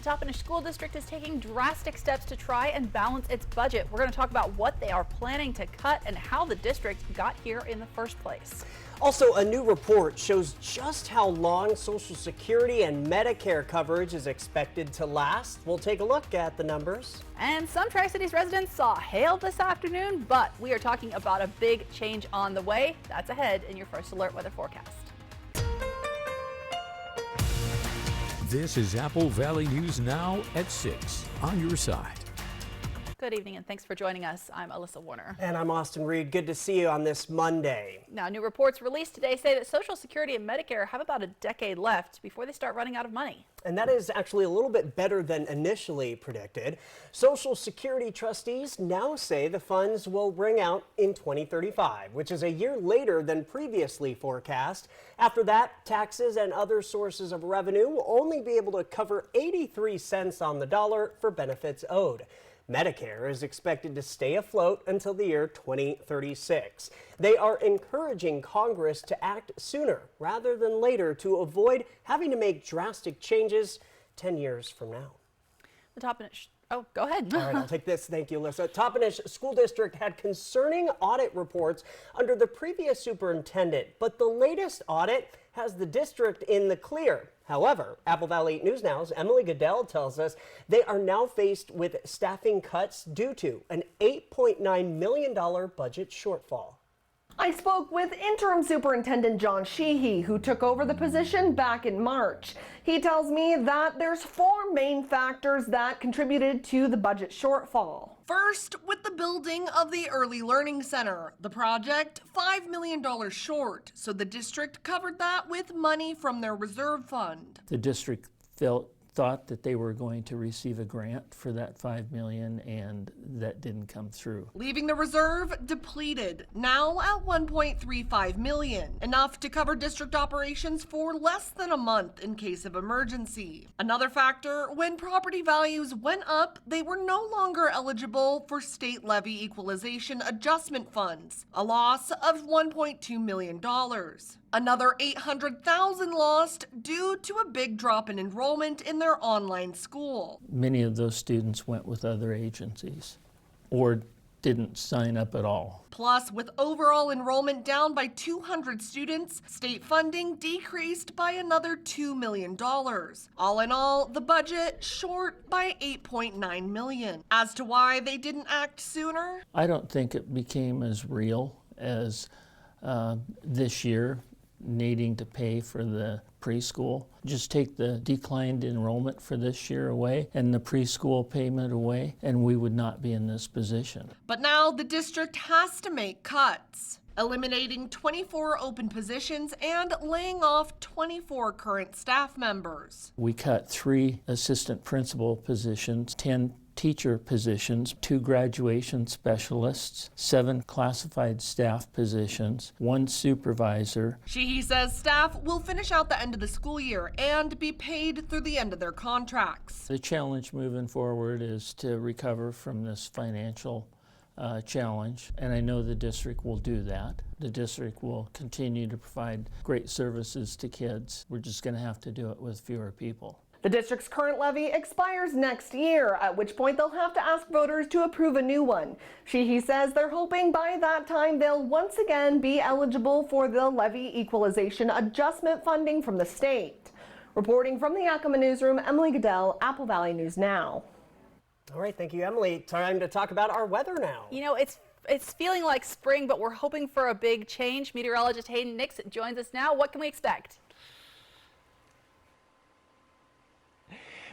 Toppenish School District is taking drastic steps to try and balance its budget. We're going to talk about what they are planning to cut and how the district got here in the first place. Also, a new report shows just how long Social Security and Medicare coverage is expected to last. We'll take a look at the numbers. And some Tri-Cities residents saw hail this afternoon, but we are talking about a big change on the way. That's ahead in your first alert weather forecast. This is Apple Valley News Now at 6 on your side. Good evening and thanks for joining us. I'm Alyssa Warner. And I'm Austin Reed. Good to see you on this Monday. Now, new reports released today say that Social Security and Medicare have about a decade left before they start running out of money. And that is actually a little bit better than initially predicted. Social Security trustees now say the funds will ring out in 2035, which is a year later than previously forecast. After that, taxes and other sources of revenue will only be able to cover 83 cents on the dollar for benefits owed. Medicare is expected to stay afloat until the year 2036. They are encouraging Congress to act sooner rather than later to avoid having to make drastic changes 10 years from now. The Toppenish. Oh, go ahead. All right, I'll take this. Thank you, Alyssa. Toppenish School District had concerning audit reports under the previous superintendent, but the latest audit has the district in the clear. However, Apple Valley News Now's Emily Goodell tells us they are now faced with staffing cuts due to an $8.9 million budget shortfall. I spoke with interim superintendent John Sheehy, who took over the position back in March. He tells me that there's four main factors that contributed to the budget shortfall. First, with the building of the Early Learning Center. The project, $5 million short, so the district covered that with money from their reserve fund. The district thought that they were going to receive a grant for that $5 million, and that didn't come through. Leaving the reserve depleted, now at $1.35 million, enough to cover district operations for less than a month in case of emergency. Another factor, when property values went up, they were no longer eligible for state levy equalization adjustment funds, a loss of $1.2 million. Another $800,000 lost due to a big drop in enrollment in their online school. Many of those students went with other agencies or didn't sign up at all. Plus, with overall enrollment down by 200 students, state funding decreased by another $2 million. All in all, the budget short by $8.9 million. As to why they didn't act sooner? I don't think it became as real as this year, needing to pay for the preschool. Just take the declined enrollment for this year away and the preschool payment away, and we would not be in this position. But now the district has to make cuts, eliminating 24 open positions and laying off 24 current staff members. We cut 3 assistant principal positions, 10 teacher positions, 2 graduation specialists, 7 classified staff positions, 1 supervisor. Sheehy says staff will finish out the end of the school year and be paid through the end of their contracts. The challenge moving forward is to recover from this financial challenge, and I know the district will do that. The district will continue to provide great services to kids. We're just going to have to do it with fewer people. The district's current levy expires next year, at which point they'll have to ask voters to approve a new one. Sheehy says they're hoping by that time they'll once again be eligible for the levy equalization adjustment funding from the state. Reporting from the Yakima newsroom, Emily Goodell, Apple Valley News Now. All right, thank you, Emily. Time to talk about our weather now. You know, it's feeling like spring, but we're hoping for a big change. Meteorologist Hayden Nix joins us now. What can we expect?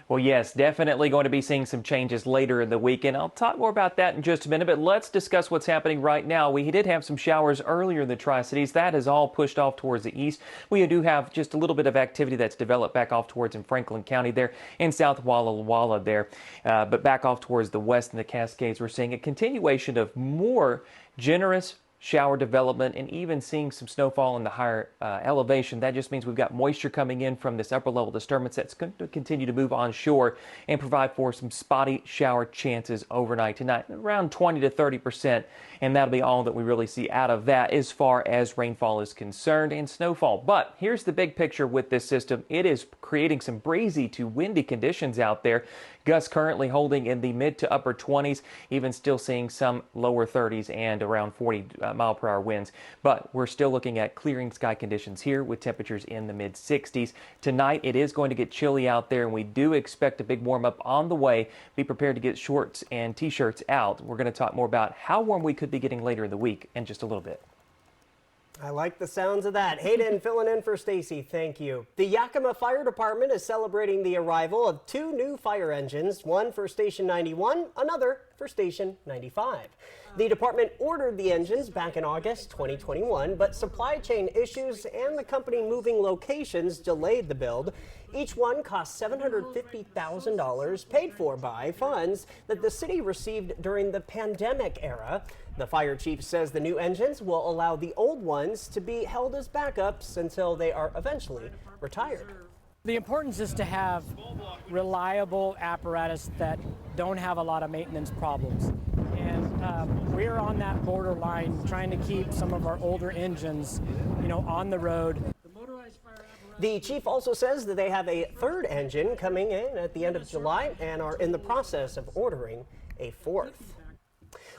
Well, yes, definitely going to be seeing some changes later in the week, and I'll talk more about that in just a minute, but let's discuss what's happening right now. We did have some showers earlier in the Tri-Cities. That is all pushed off towards the east. We do have just a little bit of activity that's developed back off towards in Franklin County there, in South Walla Walla there, but back off towards the west in the Cascades, we're seeing a continuation of more generous shower development and even seeing some snowfall in the higher elevation. That just means we've got moisture coming in from this upper level disturbance that's going to continue to move onshore and provide for some spotty shower chances overnight tonight, around 20 to 30%. And that'll be all that we really see out of that as far as rainfall is concerned and snowfall. But here's the big picture with this system. It is creating some breezy to windy conditions out there. Gusts currently holding in the mid to upper 20s, even still seeing some lower 30s and around 40 mile per hour winds. But we're still looking at clearing sky conditions here with temperatures in the mid 60s. Tonight it is going to get chilly out there, and we do expect a big warm up on the way. Be prepared to get shorts and t-shirts out. We're going to talk more about how warm we could be getting later in the week in just a little bit. I like the sounds of that. Hayden filling in for Stacy, thank you. The Yakima Fire Department is celebrating the arrival of 2 new fire engines, one for Station 91, another for Station 95. The department ordered the engines back in August 2021, but supply chain issues and the company moving locations delayed the build. Each one cost $750,000, paid for by funds that the city received during the pandemic era. The fire chief says the new engines will allow the old ones to be held as backups until they are eventually retired. The importance is to have reliable apparatus that don't have a lot of maintenance problems. And we're on that borderline trying to keep some of our older engines, on the road. The chief also says that they have a 3rd engine coming in at the end of July and are in the process of ordering a 4th.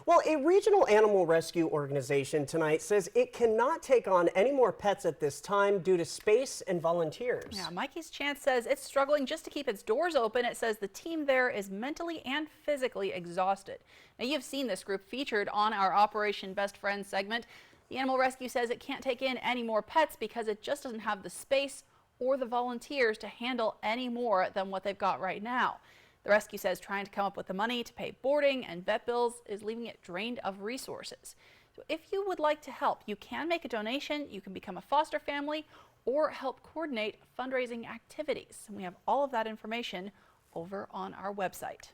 Well, a regional animal rescue organization tonight says it cannot take on any more pets at this time due to space and volunteers. Yeah, Mikey's Chance says it's struggling just to keep its doors open. It says the team there is mentally and physically exhausted. Now, you've seen this group featured on our Operation Best Friends segment. The animal rescue says it can't take in any more pets because it just doesn't have the space or the volunteers to handle any more than what they've got right now. The rescue says trying to come up with the money to pay boarding and vet bills is leaving it drained of resources. So if you would like to help, you can make a donation, you can become a foster family, or help coordinate fundraising activities. And we have all of that information over on our website.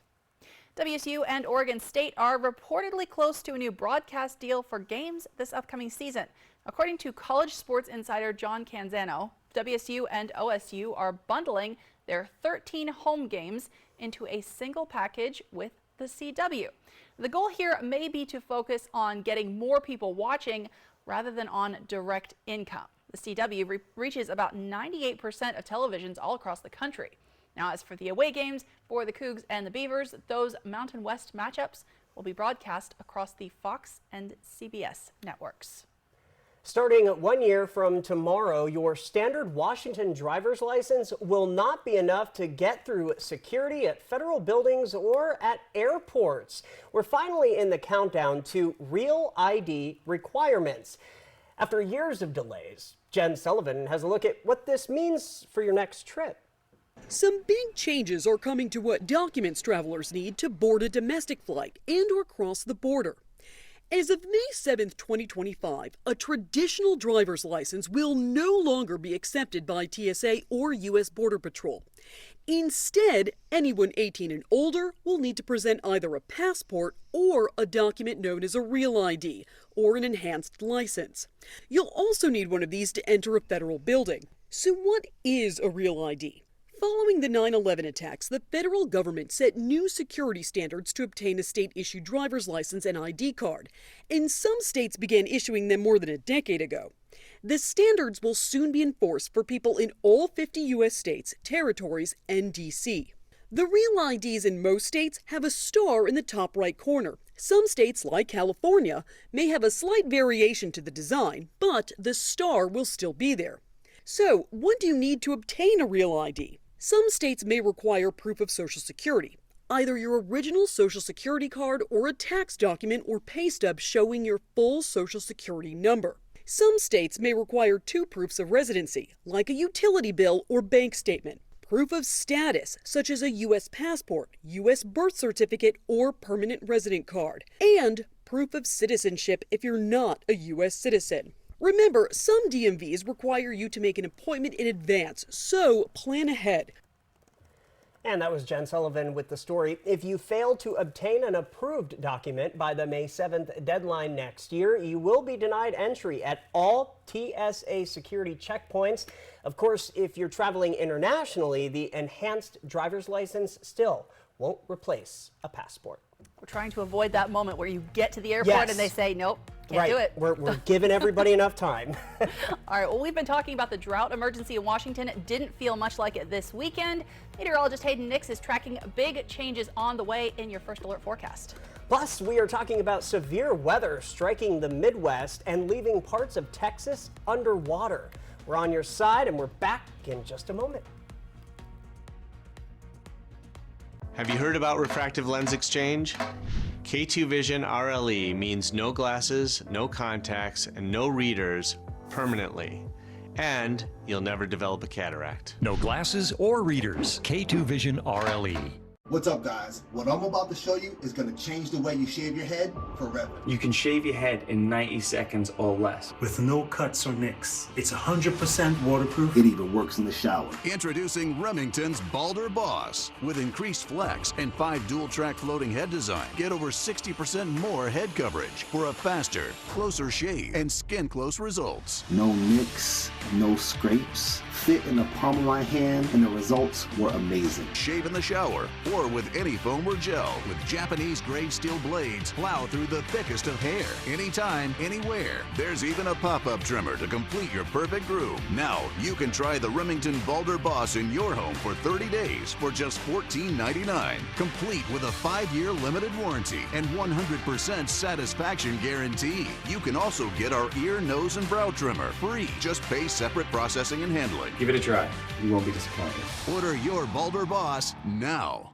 WSU and Oregon State are reportedly close to a new broadcast deal for games this upcoming season. According to college sports insider John Canzano, WSU and OSU are bundling their 13 home games into a single package with the CW. The goal here may be to focus on getting more people watching rather than on direct income. The CW reaches about 98% of televisions all across the country. Now, as for the away games for the Cougs and the Beavers, those Mountain West matchups will be broadcast across the Fox and CBS networks. Starting 1 year from tomorrow, your standard Washington driver's license will not be enough to get through security at federal buildings or at airports. We're finally in the countdown to real ID requirements. After years of delays, Jen Sullivan has a look at what this means for your next trip. Some big changes are coming to what documents travelers need to board a domestic flight and or cross the border. As of May 7, 2025, a traditional driver's license will no longer be accepted by TSA or U.S. Border Patrol. Instead, anyone 18 and older will need to present either a passport or a document known as a Real ID or an enhanced license. You'll also need one of these to enter a federal building. So what is a Real ID? Following the 9/11 attacks, the federal government set new security standards to obtain a state-issued driver's license and ID card, and some states began issuing them more than a decade ago. The standards will soon be enforced for people in all 50 U.S. states, territories, and D.C. The Real IDs in most states have a star in the top right corner. Some states, like California, may have a slight variation to the design, but the star will still be there. So, what do you need to obtain a Real ID? Some states may require proof of Social Security, either your original Social Security card or a tax document or pay stub showing your full Social Security number. Some states may require 2 proofs of residency, like a utility bill or bank statement, proof of status, such as a U.S. passport, U.S. birth certificate, or permanent resident card, and proof of citizenship if you're not a U.S. citizen. Remember, some DMVs require you to make an appointment in advance, so plan ahead. And that was Jen Sullivan with the story. If you fail to obtain an approved document by the May 7th deadline next year, you will be denied entry at all TSA security checkpoints. Of course, if you're traveling internationally, the enhanced driver's license still won't replace a passport. We're trying to avoid that moment where you get to the airport and they say, nope, can't do it. We're giving everybody enough time. All right, well, we've been talking about the drought emergency in Washington. It didn't feel much like it this weekend. Meteorologist Hayden Nix is tracking big changes on the way in your first alert forecast. Plus, we are talking about severe weather striking the Midwest and leaving parts of Texas underwater. We're on your side, and we're back in just a moment. Have you heard about refractive lens exchange? K2 Vision RLE means no glasses, no contacts, and no readers permanently. And you'll never develop a cataract. No glasses or readers. K2 Vision RLE. What's up, guys? What I'm about to show you is going to change the way you shave your head forever. You can shave your head in 90 seconds or less. With no cuts or nicks. It's 100% waterproof. It even works in the shower. Introducing Remington's Balder Boss. With increased flex and 5 dual-track floating head design, get over 60% more head coverage for a faster, closer shave and skin-close results. No nicks, no scrapes. Fit in the palm of my hand, and the results were amazing. Shave in the shower or with any foam or gel. With Japanese-grade steel blades, plow through the thickest of hair. Anytime, anywhere. There's even a pop-up trimmer to complete your perfect groove. Now, you can try the Remington Balder Boss in your home for 30 days for just $14.99. Complete with a 5-year limited warranty and 100% satisfaction guarantee. You can also get our ear, nose, and brow trimmer free. Just pay separate processing and handling. Give it a try. You won't be disappointed. Order your Balder Boss now.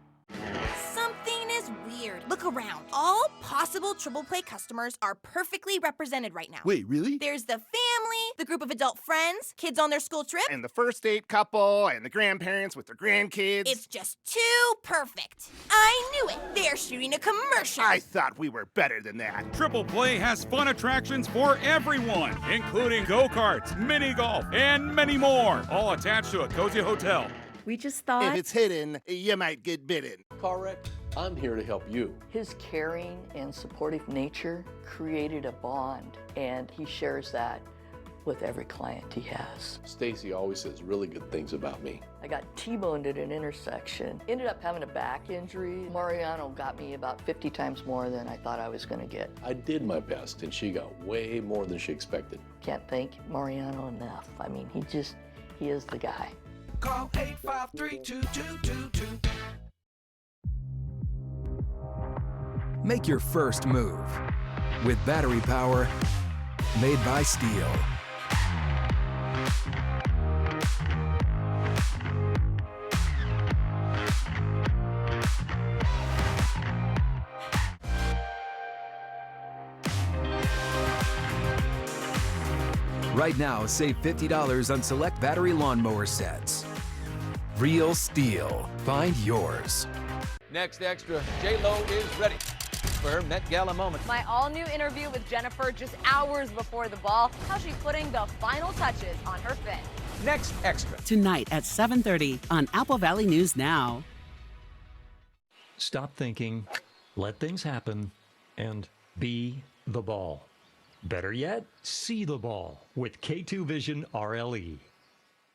Something is weird. Look around. All possible Triple Play customers are perfectly represented right now. Wait, really? There's the family, the group of adult friends, kids on their school trip, and the first date couple, and the grandparents with their grandkids. It's just too perfect. I knew it. They're shooting a commercial. I thought we were better than that. Triple Play has fun attractions for everyone, including go-karts, mini golf, and many more, all attached to a cozy hotel. We just thought... If it's hidden, you might get bitten. Car wreck? I'm here to help you. His caring and supportive nature created a bond, and he shares that with every client he has. Stacy always says really good things about me. I got T-boned at an intersection. Ended up having a back injury. Mariano got me about 50 times more than I thought I was going to get. I did my best, and she got way more than she expected. Can't thank Mariano enough. I mean, he is the guy. Call 853-2222. Make your first move with battery power made by Steel. Right now, save $50 on select battery lawnmower sets. Real Steel. Find yours. Next extra, J-Lo is ready for her Met Gala moment. My all-new interview with Jennifer just hours before the ball. How she's putting the final touches on her fit. Next extra. Tonight at 7:30 on Apple Valley News Now. Stop thinking, let things happen, and be the ball. Better yet, see the ball with K2 Vision RLE.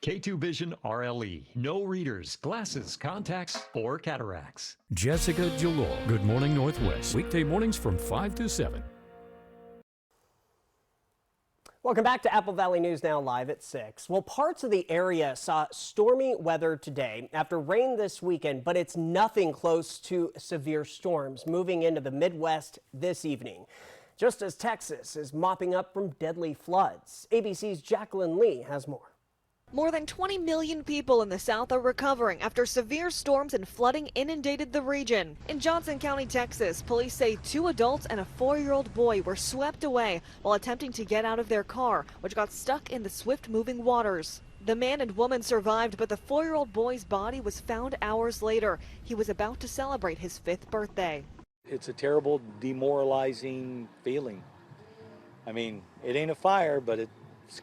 K2 Vision RLE. No readers, glasses, contacts, or cataracts. Jessica Jalor. Good Morning Northwest. Weekday mornings from 5 to 7. Welcome back to Apple Valley News Now live at 6. Well, parts of the area saw stormy weather today after rain this weekend, but it's nothing close to severe storms moving into the Midwest this evening. Just as Texas is mopping up from deadly floods. ABC's Jacqueline Lee has more. More than 20 million people in the South are recovering after severe storms and flooding inundated the region. In Johnson County, Texas, police say 2 adults and a 4-year-old boy were swept away while attempting to get out of their car, which got stuck in the swift-moving waters. The man and woman survived, but the 4-year-old boy's body was found hours later. He was about to celebrate his 5th birthday. It's a terrible, demoralizing feeling. I mean, it ain't a fire, but it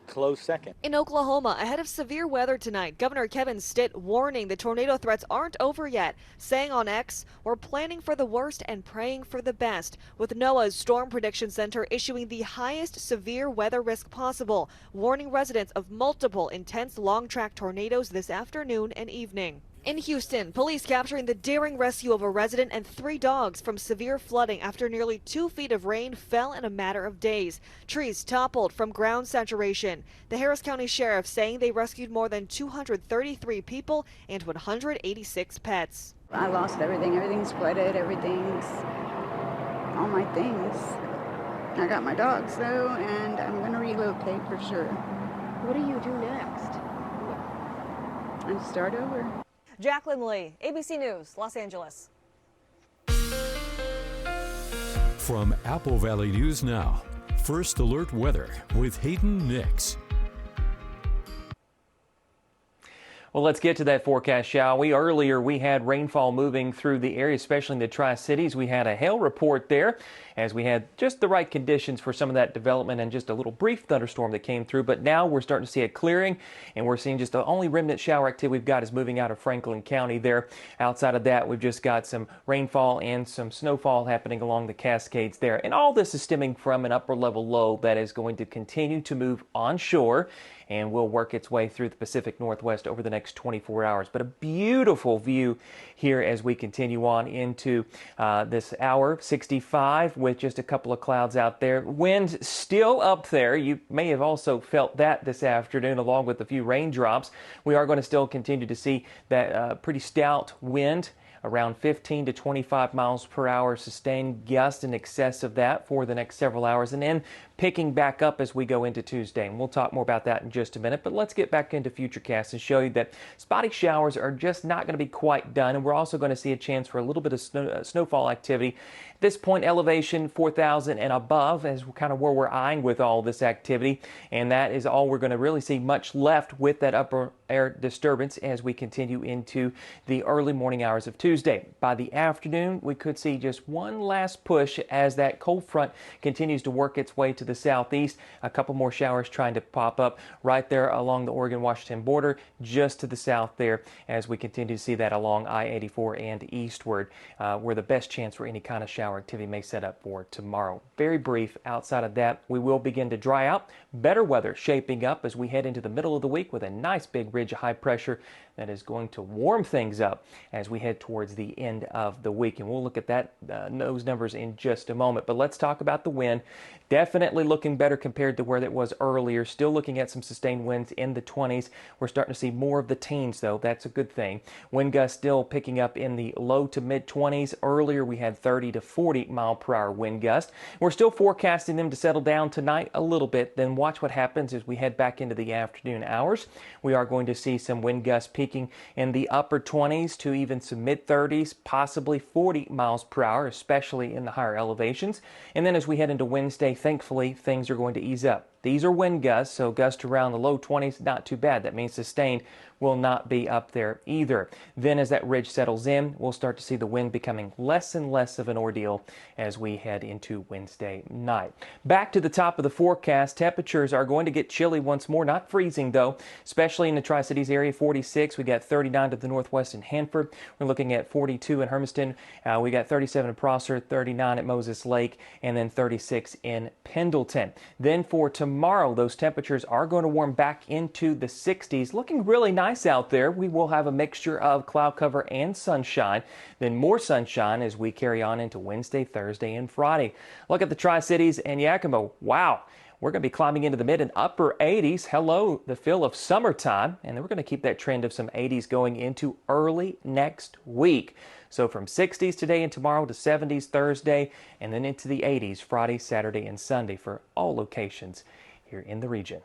close second. In Oklahoma, ahead of severe weather tonight, Governor Kevin Stitt warning the tornado threats aren't over yet, saying on X, "We're planning for the worst and praying for the best," with NOAA's Storm Prediction Center issuing the highest severe weather risk possible, warning residents of multiple intense long-track tornadoes this afternoon and evening. In Houston, police capturing the daring rescue of a resident and 3 dogs from severe flooding after nearly 2 feet of rain fell in a matter of days. Trees toppled from ground saturation. The Harris County Sheriff saying they rescued more than 233 people and 186 pets. I lost everything. Everything's flooded. Everything's all my things. I got my dogs though, and I'm going to relocate for sure. What do you do next? And start over. Jacqueline Lee, ABC News, Los Angeles. From Apple Valley News Now, First Alert Weather with Hayden Nix. Well, let's get to that forecast, shall we? Earlier, we had rainfall moving through the area, especially in the Tri-Cities. We had a hail report there as we had just the right conditions for some of that development and just a little brief thunderstorm that came through. But now we're starting to see it clearing, and we're seeing just the only remnant shower activity we've got is moving out of Franklin County there. Outside of that, we've just got some rainfall and some snowfall happening along the Cascades there. And all this is stemming from an upper level low that is going to continue to move onshore and will work its way through the Pacific Northwest over the next 24 hours. But a beautiful view here as we continue on into this hour, 65 with just a couple of clouds out there. Wind still up there. You may have also felt that this afternoon along with a few raindrops. We are going to still continue to see that pretty stout wind, around 15 to 25 miles per hour, sustained gusts in excess of that for the next several hours, and then picking back up as we go into Tuesday. And we'll talk more about that in just a minute, but let's get back into Futurecast and show you that spotty showers are just not going to be quite done, and we're also going to see a chance for a little bit of snowfall activity. At this point, elevation 4,000 and above is kind of where we're eyeing with all this activity, and that is all we're going to really see much left with that upper air disturbance as we continue into the early morning hours of Tuesday. By the afternoon, we could see just one last push as that cold front continues to work its way to the southeast. A couple more showers trying to pop up right there along the Oregon-Washington border, just to the south there, as we continue to see that along I-84 and eastward, where the best chance for any kind of shower activity may set up for tomorrow. Very brief. Outside of that, we will begin to dry out. Better weather shaping up as we head into the middle of the week with a nice big ridge of high pressure that is going to warm things up as we head towards the end of the week. And we'll look at that those numbers in just a moment. But let's talk about the wind. Definitely looking better compared to where it was earlier. Still looking at some sustained winds in the 20s. We're starting to see more of the teens, though. That's a good thing. Wind gusts still picking up in the low to mid 20s. Earlier, we had 30 to 40 mile per hour wind gusts. We're still forecasting them to settle down tonight a little bit. Then watch what happens as we head back into the afternoon hours. We are going to see some wind gusts peaking in the upper 20s to even some mid 30s, possibly 40 miles per hour, especially in the higher elevations. And then as we head into Wednesday, thankfully, things are going to ease up. These are wind gusts, so gusts around the low 20s, not too bad. That means sustained will not be up there either. Then as that ridge settles in, we'll start to see the wind becoming less and less of an ordeal as we head into Wednesday night. Back to the top of the forecast, temperatures are going to get chilly once more, not freezing though, especially in the Tri-Cities area. 46, we got 39 to the northwest in Hanford. We're looking at 42 in Hermiston. We got 37 in Prosser, 39 at Moses Lake, and then 36 in Pendleton. Then for tomorrow, those temperatures are going to warm back into the 60s, looking really nice out there. We will have a mixture of cloud cover and sunshine, then more sunshine as we carry on into Wednesday, Thursday, and Friday. Look at the Tri-Cities and Yakima. Wow. We're going to be climbing into the mid and upper 80s. Hello, the feel of summertime. And then we're going to keep that trend of some 80s going into early next week. So from 60s today and tomorrow to 70s Thursday, and then into the 80s Friday, Saturday, and Sunday for all locations here in the region.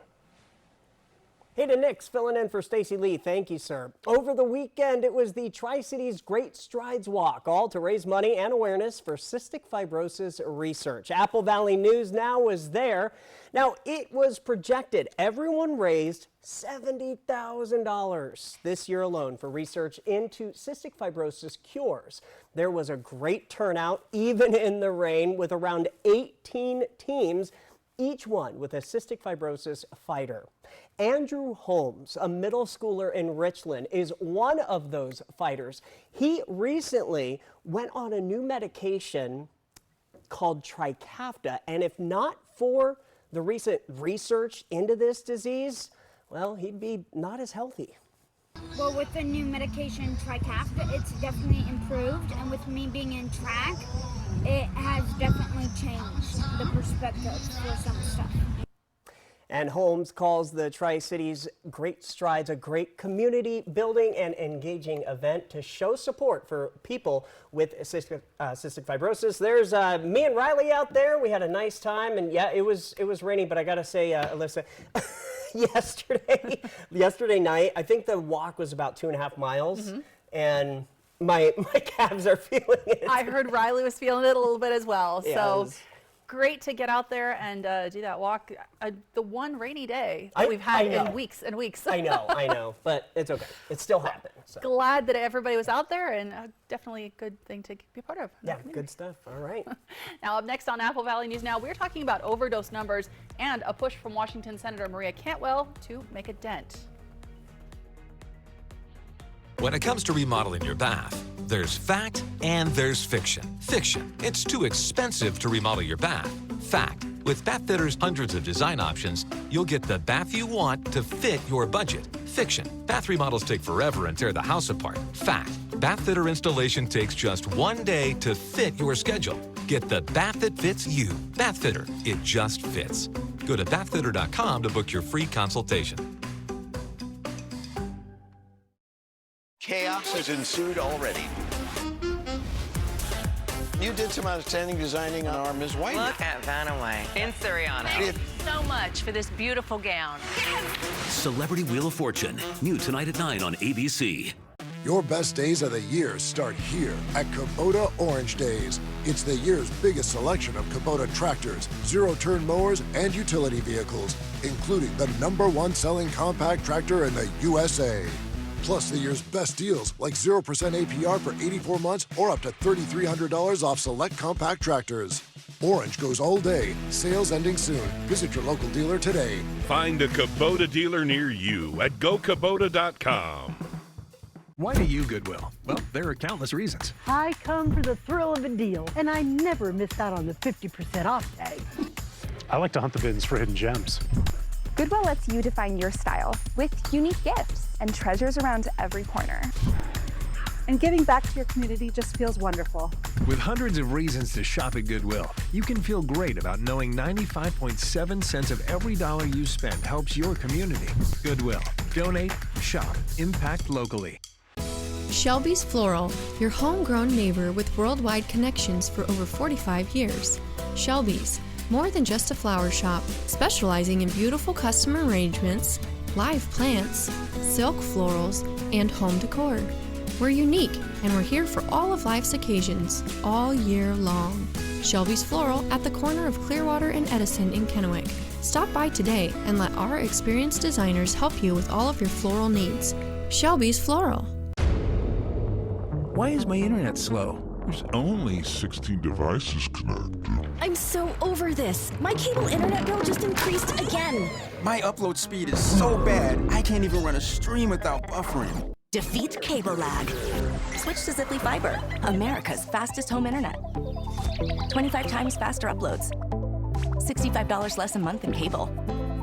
Hayden Nix filling in for Stacy Lee. Thank you, sir. Over the weekend, it was the Tri-Cities Great Strides Walk, all to raise money and awareness for cystic fibrosis research. Apple Valley News Now was there. Now, it was projected everyone raised $70,000 this year alone for research into cystic fibrosis cures. There was a great turnout, even in the rain, with around 18 teams each one with a cystic fibrosis fighter. Andrew Holmes, a middle schooler in Richland, is one of those fighters. He recently went on a new medication called Trikafta, and if not for the recent research into this disease, well, he'd be not as healthy. Well, with the new medication Trikafta, it's definitely improved, and with me being in track, it has definitely changed the perspective for some stuff. And Holmes calls the Tri-Cities Great Strides a great community building and engaging event to show support for people with cystic fibrosis. There's me and Riley out there. We had a nice time, and yeah, it was raining, but I gotta say, Alyssa, yesterday night, I think the walk was about 2.5 miles, and my calves are feeling it. I heard Riley was feeling it a little bit as well. Yeah, so great to get out there and do that walk. The one rainy day that we've had in weeks and weeks. I know, but it's okay. It still happened. So. Glad that everybody was out there, and definitely a good thing to be a part of. Yeah, good stuff. All right. Now, up next on Apple Valley News Now, we're talking about overdose numbers and a push from Washington Senator Maria Cantwell to make a dent. When it comes to remodeling your bath, there's fact and there's fiction. Fiction, it's too expensive to remodel your bath. Fact, with Bath Fitter's hundreds of design options, you'll get the bath you want to fit your budget. Fiction, bath remodels take forever and tear the house apart. Fact, Bath Fitter installation takes just 1 day to fit your schedule. Get the bath that fits you. Bath Fitter, it just fits. Go to bathfitter.com to book your free consultation. Chaos has ensued already. You did some outstanding designing on our Ms. White. Look at Vanna White in Suriano. Thank you so much for this beautiful gown. Celebrity Wheel of Fortune, new tonight at 9 on ABC. Your best days of the year start here at Kubota Orange Days. It's the year's biggest selection of Kubota tractors, zero-turn mowers, and utility vehicles, including the #1 selling compact tractor in the USA. Plus the year's best deals, like 0% APR for 84 months or up to $3,300 off select compact tractors. Orange goes all day. Sales ending soon. Visit your local dealer today. Find a Kubota dealer near you at gokubota.com. Why do you Goodwill? Well, there are countless reasons. I come for the thrill of a deal, and I never missed out on the 50% off tag. I like to hunt the bins for hidden gems. Goodwill lets you define your style with unique gifts and treasures around every corner. And giving back to your community just feels wonderful. With hundreds of reasons to shop at Goodwill, you can feel great about knowing 95.7 cents of every dollar you spend helps your community. Goodwill. Donate, shop, impact locally. Shelby's Floral, your homegrown neighbor with worldwide connections for over 45 years. Shelby's, more than just a flower shop, specializing in beautiful custom arrangements, live plants, silk florals, and home decor. We're unique, and we're here for all of life's occasions, all year long. Shelby's Floral at the corner of Clearwater and Edison in Kennewick. Stop by today and let our experienced designers help you with all of your floral needs. Shelby's Floral. Why is my internet slow? There's only 16 devices connected. I'm so over this. My cable internet bill just increased again. My upload speed is so bad, I can't even run a stream without buffering. Defeat cable lag. Switch to Ziply Fiber, America's fastest home internet. 25 times faster uploads. $65 less a month than cable.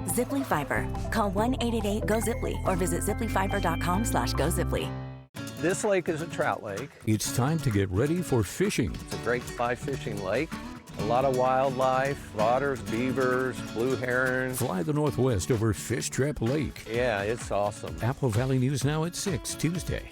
Ziply Fiber. Call 1-888-GO-ZIPLY or visit ziplyfiber.com/GoZiply. This lake is a trout lake. It's time to get ready for fishing. It's a great fly fishing lake. A lot of wildlife, otters, beavers, blue herons. Fly the Northwest over Fish Trap Lake. Yeah, it's awesome. Apple Valley News Now at 6 Tuesday.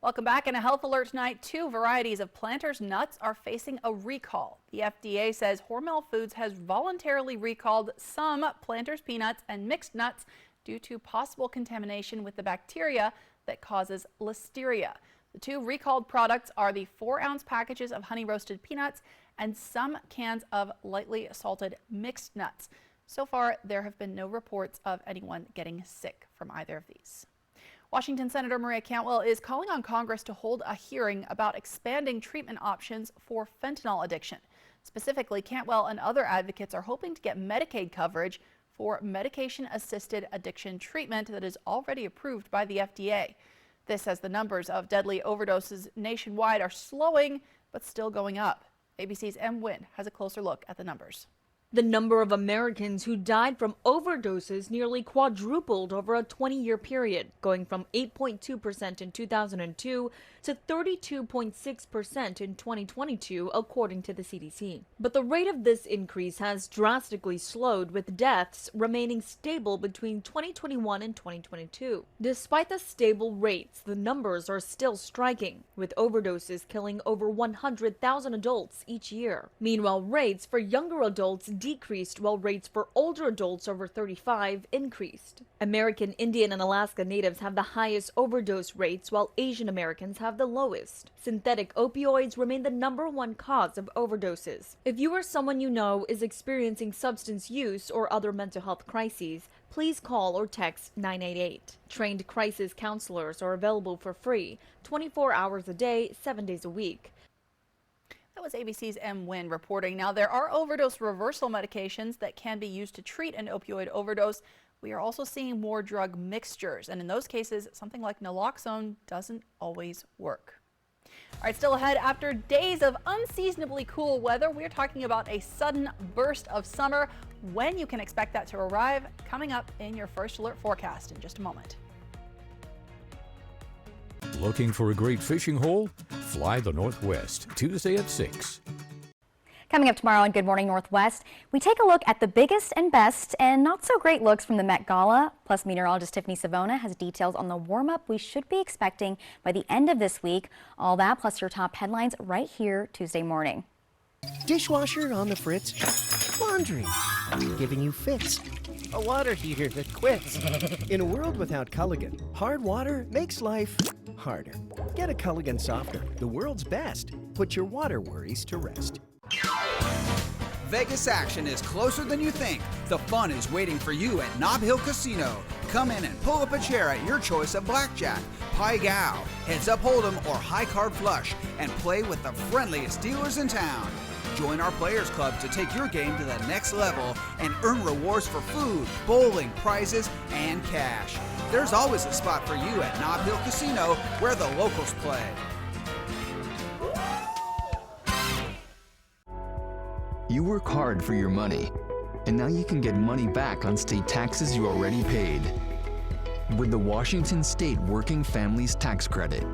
Welcome back. In a health alert tonight, 2 varieties of Planters nuts are facing a recall. The FDA says Hormel Foods has voluntarily recalled some Planters peanuts and mixed nuts due to possible contamination with the bacteria that causes listeria. The 2 recalled products are the 4-ounce packages of honey roasted peanuts and some cans of lightly salted mixed nuts. So far, there have been no reports of anyone getting sick from either of these. Washington Senator Maria Cantwell is calling on Congress to hold a hearing about expanding treatment options for fentanyl addiction. Specifically, Cantwell and other advocates are hoping to get Medicaid coverage for medication-assisted addiction treatment that is already approved by the FDA. This as the numbers of deadly overdoses nationwide are slowing but still going up. ABC's M. Wynn has a closer look at the numbers. The number of Americans who died from overdoses nearly quadrupled over a 20-year period, going from 8.2% in 2002 to 32.6% in 2022, according to the CDC. But the rate of this increase has drastically slowed, with deaths remaining stable between 2021 and 2022. Despite the stable rates, the numbers are still striking, with overdoses killing over 100,000 adults each year. Meanwhile, rates for younger adults decreased while rates for older adults over 35 increased. American Indian and Alaska Natives have the highest overdose rates, while Asian Americans have the lowest. Synthetic opioids remain the #1 cause of overdoses. If you or someone you know is experiencing substance use or other mental health crises, please call or text 988. Trained crisis counselors are available for free, 24 hours a day, 7 days a week. That was ABC's M. Wynn reporting. Now, there are overdose reversal medications that can be used to treat an opioid overdose. We are also seeing more drug mixtures, and in those cases, something like naloxone doesn't always work. All right, still ahead, after days of unseasonably cool weather, we're talking about a sudden burst of summer. When you can expect that to arrive, coming up in your First Alert forecast in just a moment. Looking for a great fishing hole? Fly the Northwest, Tuesday at 6. Coming up tomorrow on Good Morning Northwest, we take a look at the biggest and best and not so great looks from the Met Gala. Plus, meteorologist Tiffany Savona has details on the warm-up we should be expecting by the end of this week. All that plus your top headlines right here Tuesday morning. Dishwasher on the fritz. Laundry giving you fits. A water heater that quits. In a world without Culligan, hard water makes life harder. Get a Culligan softener, the world's best. Put your water worries to rest. Vegas action is closer than you think. The fun is waiting for you at Nob Hill Casino. Come in and pull up a chair at your choice of blackjack, pie gow, heads up hold'em, or high card flush, and play with the friendliest dealers in town. Join our Players Club to take your game to the next level and earn rewards for food, bowling, prizes, and cash. There's always a spot for you at Nob Hill Casino, where the locals play. You work hard for your money, and now you can get money back on state taxes you already paid with the Washington State Working Families Tax Credit.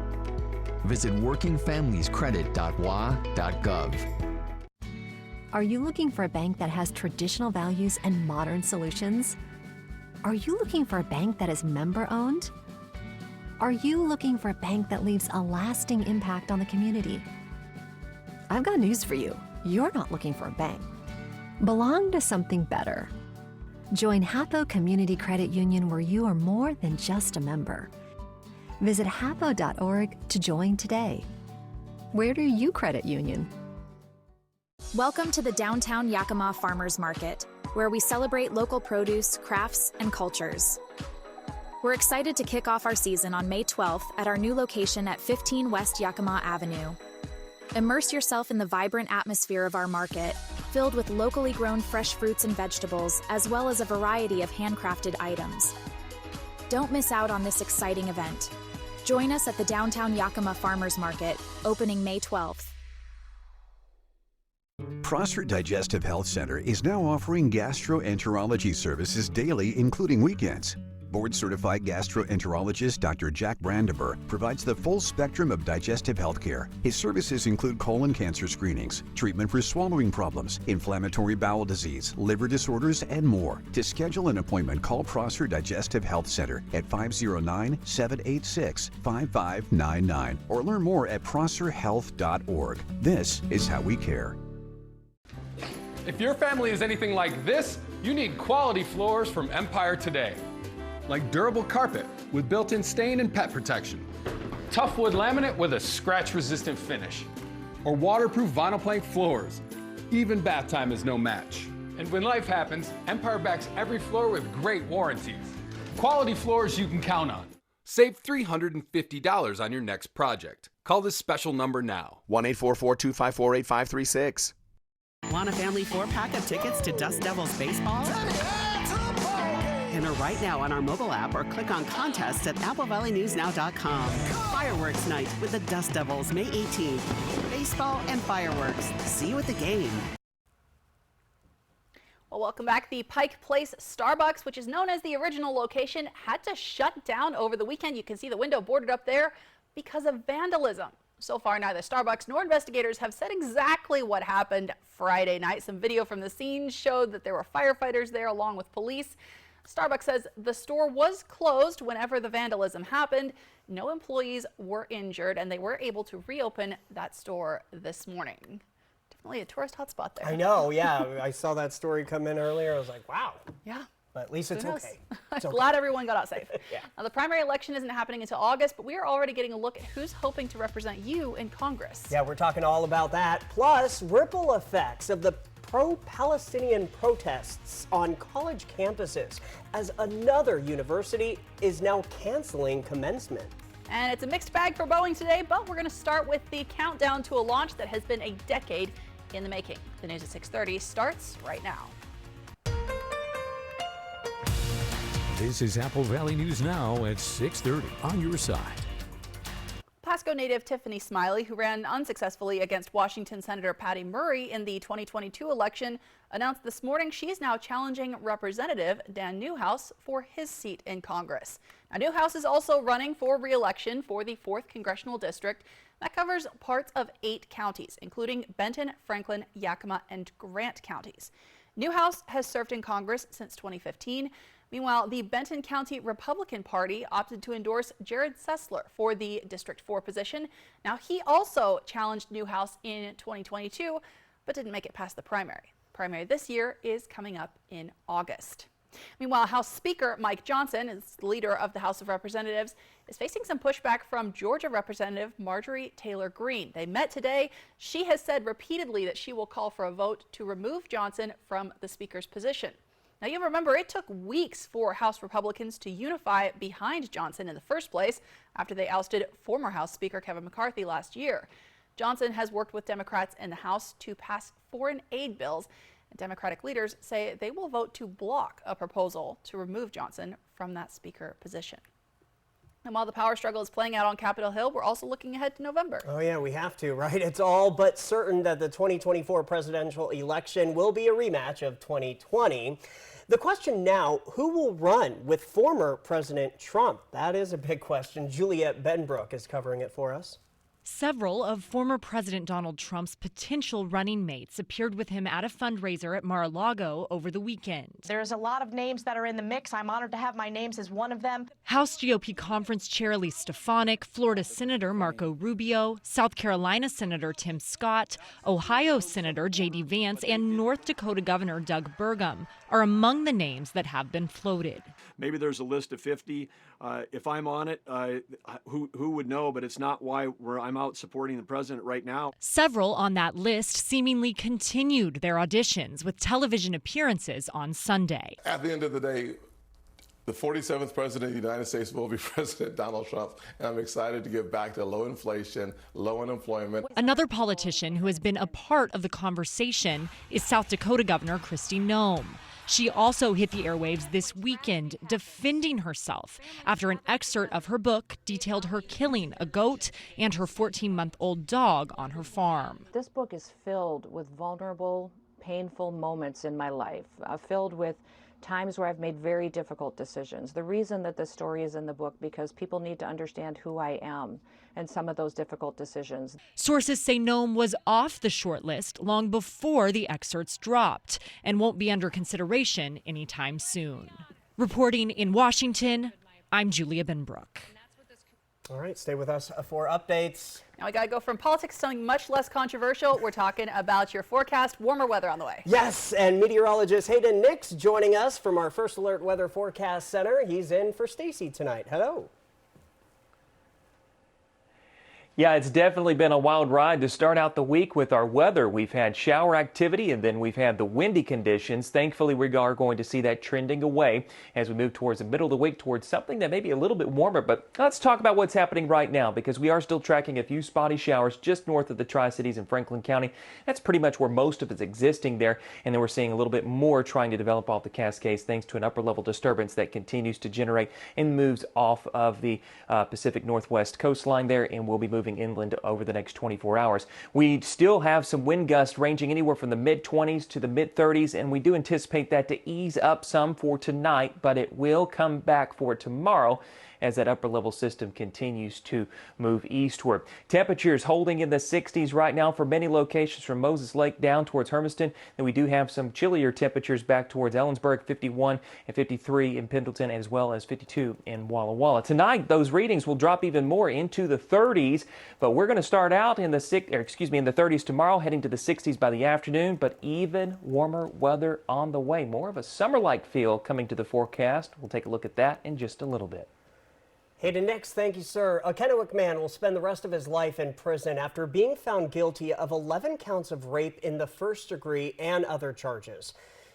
Visit workingfamiliescredit.wa.gov. Are you looking for a bank that has traditional values and modern solutions? Are you looking for a bank that is member-owned? Are you looking for a bank that leaves a lasting impact on the community? I've got news for you. You're not looking for a bank. Belong to something better. Join Hapo Community Credit Union, where you are more than just a member. Visit hapo.org to join today. Where do you credit union? Welcome to the downtown Yakima Farmers Market, where we celebrate local produce, crafts, and cultures. We're excited to kick off our season on May 12th at our new location at 15 West Yakima Avenue. Immerse yourself in the vibrant atmosphere of our market, filled with locally grown fresh fruits and vegetables, as well as a variety of handcrafted items. Don't miss out on this exciting event. Join us at the downtown Yakima Farmers Market, opening May 12th. Prosser Digestive Health Center is now offering gastroenterology services daily, including weekends. Board-certified gastroenterologist Dr. Jack Brandenburg provides the full spectrum of digestive health care. His services include colon cancer screenings, treatment for swallowing problems, inflammatory bowel disease, liver disorders, and more. To schedule an appointment, call Prosser Digestive Health Center at 509-786-5599 or learn more at prosserhealth.org. This is how we care. If your family is anything like this, you need quality floors from Empire today. Like durable carpet with built-in stain and pet protection, tough wood laminate with a scratch-resistant finish, or waterproof vinyl plank floors. Even bath time is no match. And when life happens, Empire backs every floor with great warranties. Quality floors you can count on. Save $350 on your next project. Call this special number now. 1-844-254-8536. Want a family 4-pack of tickets to Dust Devils baseball? Enter right now on our mobile app or click on contests at applevalleyNewsNow.com. Fireworks night with the Dust Devils May 18th. Baseball and fireworks. See you at the game. Well, welcome back. The Pike Place Starbucks, which is known as the original location, had to shut down over the weekend. You can see the window boarded up there because of vandalism. So far, neither Starbucks nor investigators have said exactly what happened Friday night. Some video from the scene showed that there were firefighters there along with police. Starbucks says the store was closed whenever the vandalism happened. No employees were injured, and they were able to reopen that store this morning. Definitely a tourist hotspot there. I know, yeah. I saw that story come in earlier. I was like, wow. Yeah. But at least it's okay. It's okay. Glad everyone got out safe. Yeah. Now, the primary election isn't happening until August, but we are already getting a look at who's hoping to represent you in Congress. Yeah, we're talking all about that. Plus, ripple effects of the pro-Palestinian protests on college campuses as another university is now canceling commencement. And it's a mixed bag for Boeing today, but we're going to start with the countdown to a launch that has been a decade in the making. The news at 6:30 starts right now. This is Apple Valley News Now at 6:30 on your side. Pasco native Tiffany Smiley, who ran unsuccessfully against Washington Senator Patty Murray in the 2022 election, announced this morning she is now challenging Representative Dan Newhouse for his seat in Congress. Now, Newhouse is also running for re-election for the 4th Congressional District. That covers parts of 8 counties, including Benton, Franklin, Yakima, and Grant counties. Newhouse has served in Congress since 2015. Meanwhile, the Benton County Republican Party opted to endorse Jared Sessler for the District 4 position. Now, he also challenged Newhouse in 2022, but didn't make it past the primary. Primary this year is coming up in August. Meanwhile, House Speaker Mike Johnson, is the leader of the House of Representatives, is facing some pushback from Georgia Representative Marjorie Taylor Greene. They met today. She has said repeatedly that she will call for a vote to remove Johnson from the Speaker's position. Now, you remember it took weeks for House Republicans to unify behind Johnson in the first place after they ousted former House Speaker Kevin McCarthy last year. Johnson has worked with Democrats in the House to pass foreign aid bills, and Democratic leaders say they will vote to block a proposal to remove Johnson from that Speaker position. And while the power struggle is playing out on Capitol Hill, we're also looking ahead to November. Oh yeah, we have to, right? It's all but certain that the 2024 presidential election will be a rematch of 2020. The question now, who will run with former President Trump? That is a big question. Juliette Benbrook is covering it for us. Several of former President Donald Trump's potential running mates appeared with him at a fundraiser at Mar-a-Lago over the weekend. There's a lot of names that are in the mix. I'm honored to have my names as one of them. House GOP Conference Chair Elise Stefanik, Florida Senator Marco Rubio, South Carolina Senator Tim Scott, Ohio Senator J.D. Vance, and North Dakota Governor Doug Burgum are among the names that have been floated. Maybe there's a list of 50. If I'm on it, who would know? But it's not why I'm out supporting the president right now. Several on that list seemingly continued their auditions with television appearances on Sunday. At the end of the day, the 47th president of the United States will be President Donald Trump, and I'm excited to get back to low inflation, low unemployment. Another politician who has been a part of the conversation is South Dakota Governor Kristi Noem. She also hit the airwaves this weekend defending herself after an excerpt of her book detailed her killing a goat and her 14-month-old dog on her farm. This book is filled with vulnerable, painful moments in my life, filled with times where I've made very difficult decisions. The reason that this story is in the book because people need to understand who I am and some of those difficult decisions. Sources say Noem was off the short list long before the excerpts dropped and won't be under consideration anytime soon. Reporting in Washington, I'm Julia Benbrook. All right, stay with us for updates. Now we got to go from politics to something much less controversial. We're talking about your forecast, warmer weather on the way. Yes, and meteorologist Hayden Nix joining us from our First Alert Weather Forecast Center. He's in for Stacy tonight. Hello. Yeah, it's definitely been a wild ride to start out the week with our weather. We've had shower activity and then we've had the windy conditions. Thankfully, we are going to see that trending away as we move towards the middle of the week, towards something that may be a little bit warmer. But let's talk about what's happening right now, because we are still tracking a few spotty showers just north of the Tri-Cities in Franklin County. That's pretty much where most of it's existing there. And then we're seeing a little bit more trying to develop off the Cascades thanks to an upper level disturbance that continues to generate and moves off of the Pacific Northwest coastline there, and will be moving inland over the next 24 hours. We still have some wind gusts ranging anywhere from the mid-20s to the mid-30s, and we do anticipate that to ease up some for tonight, but it will come back for tomorrow as that upper level system continues to move eastward. Temperatures holding in the 60s right now for many locations from Moses Lake down towards Hermiston. Then we do have some chillier temperatures back towards Ellensburg, 51 and 53 in Pendleton, as well as 52 in Walla Walla. Tonight, those readings will drop even more into the 30s, but we're going to start out in the 30s tomorrow, heading to the 60s by the afternoon, but even warmer weather on the way. More of a summer-like feel coming to the forecast. We'll take a look at that in just a little bit. Hayden Nix, thank you, sir. A Kennewick man will spend the rest of his life in prison after being found guilty of 11 counts of rape in the first degree and other charges.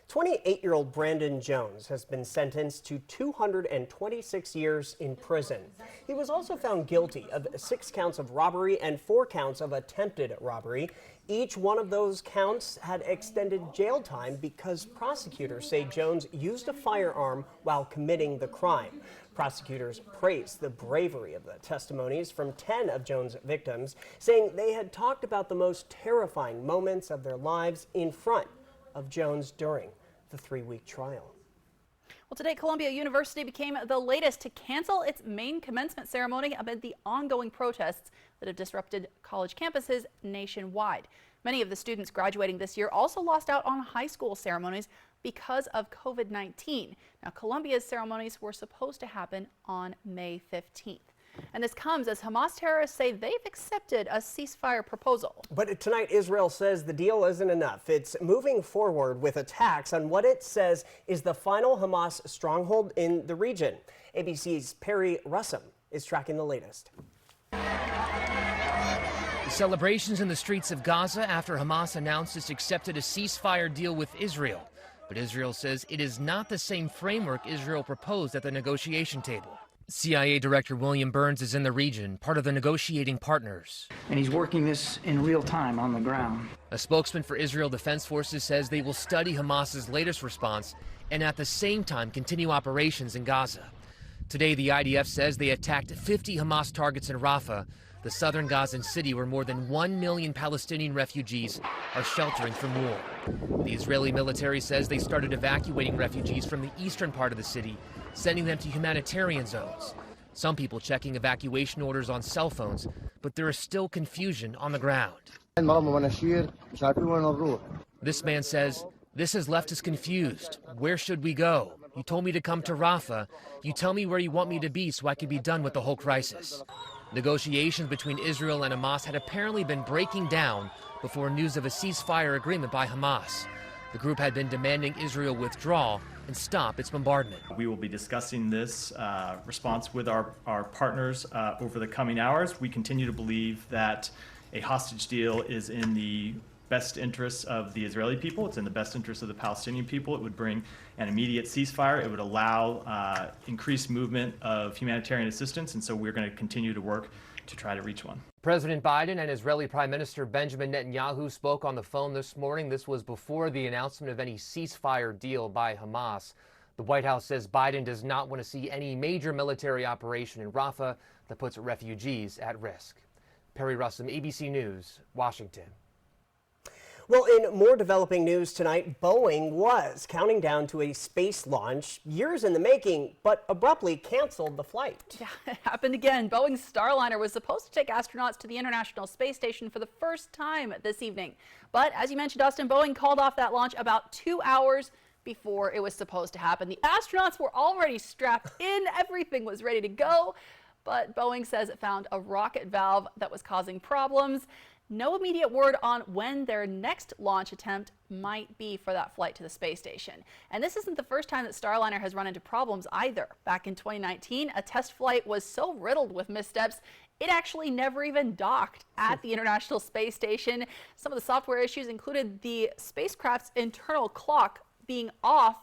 28-year-old Brandon Jones has been sentenced to 226 years in prison. He was also found guilty of 6 counts of robbery and 4 counts of attempted robbery. Each one of those counts had extended jail time because prosecutors say Jones used a firearm while committing the crime. Prosecutors praised the bravery of the testimonies from 10 of Jones' victims, saying they had talked about the most terrifying moments of their lives in front of Jones during the 3-week trial. Well, today, Columbia University became the latest to cancel its main commencement ceremony amid the ongoing protests that have disrupted college campuses nationwide. Many of the students graduating this year also lost out on high school ceremonies because of COVID-19. Now, Columbia's ceremonies were supposed to happen on May 15th. And this comes as Hamas terrorists say they've accepted a ceasefire proposal. But tonight, Israel says the deal isn't enough. It's moving forward with attacks on what it says is the final Hamas stronghold in the region. ABC's Perry Russum is tracking the latest. Celebrations in the streets of Gaza after Hamas announced it's accepted a ceasefire deal with Israel. But Israel says it is not the same framework Israel proposed at the negotiation table. CIA Director William Burns is in the region, part of the negotiating partners. And he's working this in real time on the ground. A spokesman for Israel Defense Forces says they will study Hamas's latest response and at the same time continue operations in Gaza. Today, the IDF says they attacked 50 Hamas targets in Rafah, the southern Gazan city where more than 1 million Palestinian refugees are sheltering from war. The Israeli military says they started evacuating refugees from the eastern part of the city, sending them to humanitarian zones. Some people checking evacuation orders on cell phones, but there is still confusion on the ground. This man says, "This has left us confused. Where should we go? You told me to come to Rafah. You tell me where you want me to be so I can be done with the whole crisis." Negotiations between Israel and Hamas had apparently been breaking down before news of a ceasefire agreement by Hamas. The group had been demanding Israel withdraw and stop its bombardment. We will be discussing this response with our partners over the coming hours. We continue to believe that a hostage deal is in the best interests of the Israeli people. It's in the best interest of the Palestinian people. It would bring an immediate ceasefire. It would allow increased movement of humanitarian assistance, and so we're going to continue to work to try to reach one. President Biden and Israeli Prime Minister Benjamin Netanyahu spoke on the phone this morning. This was before the announcement of any ceasefire deal by Hamas. The White House says Biden does not want to see any major military operation in Rafah that puts refugees at risk. Perry Russum, ABC News, Washington. Well, in more developing news tonight, Boeing was counting down to a space launch, years in the making, but abruptly canceled the flight. Yeah, it happened again. Boeing's Starliner was supposed to take astronauts to the International Space Station for the first time this evening. But as you mentioned, Austin, Boeing called off that launch about 2 hours before it was supposed to happen. The astronauts were already strapped in. Everything was ready to go. But Boeing says it found a rocket valve that was causing problems. No immediate word on when their next launch attempt might be for that flight to the space station. And this isn't the first time that Starliner has run into problems either. Back in 2019, a test flight was so riddled with missteps, it actually never even docked at the International Space Station. Some of the software issues included the spacecraft's internal clock being off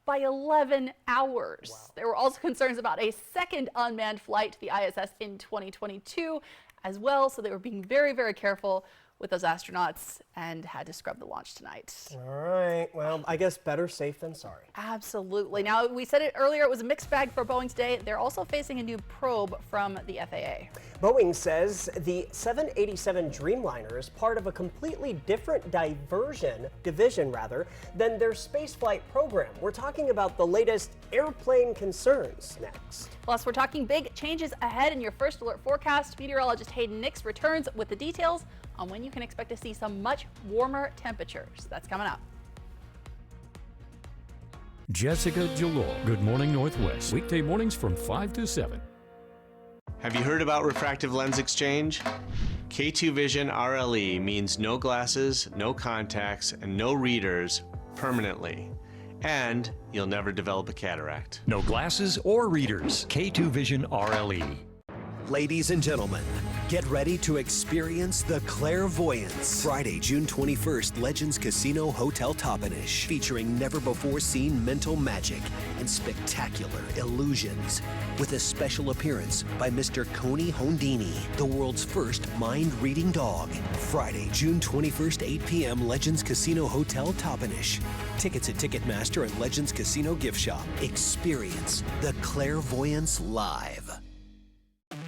by 11 hours. Wow. There were also concerns about a second unmanned flight to the ISS in 2022 as well, so they were being very, very careful with those astronauts and had to scrub the launch tonight. All right, well, I guess better safe than sorry. Absolutely. Now, we said it earlier, it was a mixed bag for Boeing today. They're also facing a new probe from the FAA. Boeing says the 787 Dreamliner is part of a completely different division than their spaceflight program. We're talking about the latest airplane concerns next. Plus, we're talking big changes ahead in your first alert forecast. Meteorologist Hayden Nix returns with the details on when you can expect to see some much warmer temperatures. That's coming up. Jessica Jalor, Good Morning Northwest. Weekday mornings from 5 to 7. Have you heard about refractive lens exchange? K2 Vision RLE means no glasses, no contacts, and no readers permanently. And you'll never develop a cataract. No glasses or readers. K2 Vision RLE. Ladies and gentlemen, get ready to experience the clairvoyance. Friday, June 21st, Legends Casino Hotel Toppenish, featuring never-before-seen mental magic and spectacular illusions, with a special appearance by Mr. Coney Hondini, the world's first mind-reading dog. Friday, June 21st, 8 p.m., Legends Casino Hotel Toppenish. Tickets at Ticketmaster and Legends Casino Gift Shop. Experience the clairvoyance live.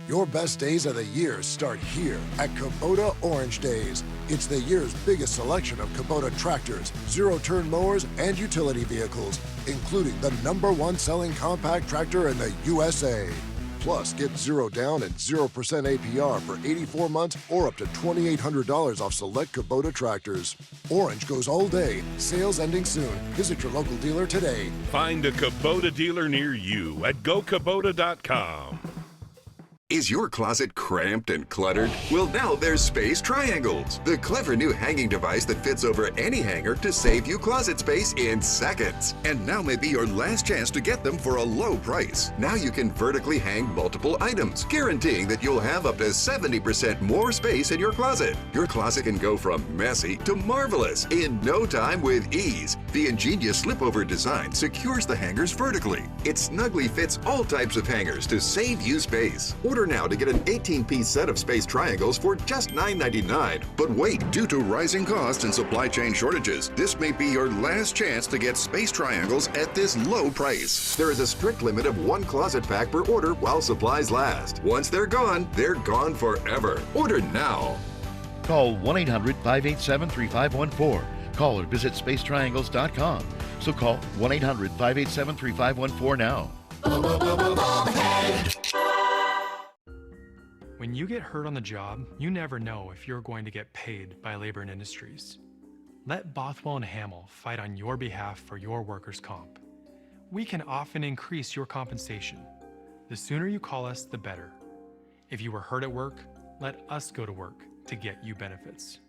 Your best days of the year start here at Kubota Orange Days. It's the year's biggest selection of Kubota tractors, zero-turn mowers, and utility vehicles, including the #1 selling compact tractor in the USA. Plus, get 0 down and 0% APR for 84 months or up to $2,800 off select Kubota tractors. Orange goes all day. Sales ending soon. Visit your local dealer today. Find a Kubota dealer near you at gokubota.com. Is your closet cramped and cluttered? Well, now there's Space Triangles, the clever new hanging device that fits over any hanger to save you closet space in seconds. And now may be your last chance to get them for a low price. Now you can vertically hang multiple items, guaranteeing that you'll have up to 70% more space in your closet. Your closet can go from messy to marvelous in no time with ease. The ingenious slip-over design secures the hangers vertically. It snugly fits all types of hangers to save you space. Order now to get an 18-piece set of Space Triangles for just $9.99. But wait, due to rising costs and supply chain shortages, this may be your last chance to get Space Triangles at this low price. There is a strict limit of 1 closet pack per order while supplies last. Once they're gone forever. Order now. Call 1-800-587-3514. Call or visit spacetriangles.com. So call 1-800-587-3514 now. When you get hurt on the job, you never know if you're going to get paid by Labor and Industries. Let Bothwell and Hamill fight on your behalf for your workers' comp. We can often increase your compensation. The sooner you call us, the better. If you were hurt at work, let us go to work to get you benefits.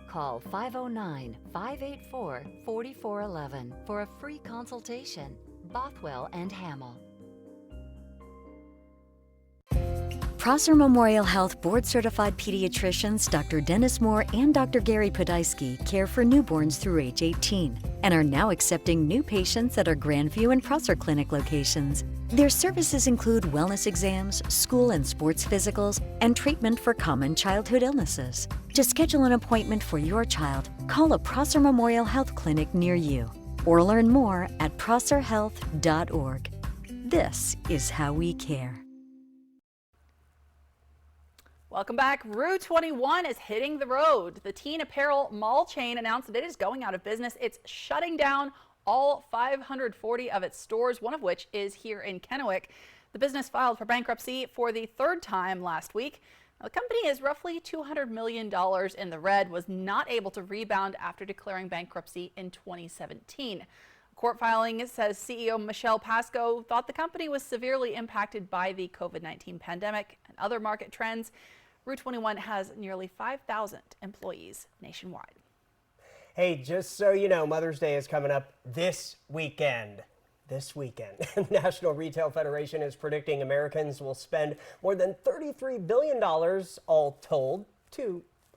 Call 509-584-4411 for a free consultation. Bothwell and Hamill. Prosser Memorial Health board-certified pediatricians Dr. Dennis Moore and Dr. Gary Podolsky care for newborns through age 18 and are now accepting new patients at our Grandview and Prosser Clinic locations. Their services include wellness exams, school and sports physicals, and treatment for common childhood illnesses. To schedule an appointment for your child, call a Prosser Memorial Health Clinic near you or learn more at prosserhealth.org. This is how we care. Welcome back. Rue 21 is hitting the road. The teen apparel mall chain announced that it is going out of business. It's shutting down all 540 of its stores, one of which is here in Kennewick. The business filed for bankruptcy for the 3rd time last week. Now, the company is roughly $200 million in the red, was not able to rebound after declaring bankruptcy in 2017. A court filing says CEO Michelle Pascoe thought the company was severely impacted by the COVID-19 pandemic and other market trends. Route 21 has nearly 5,000 employees nationwide. Hey, just so you know, Mother's Day is coming up this weekend. National Retail Federation is predicting Americans will spend more than $33 billion all told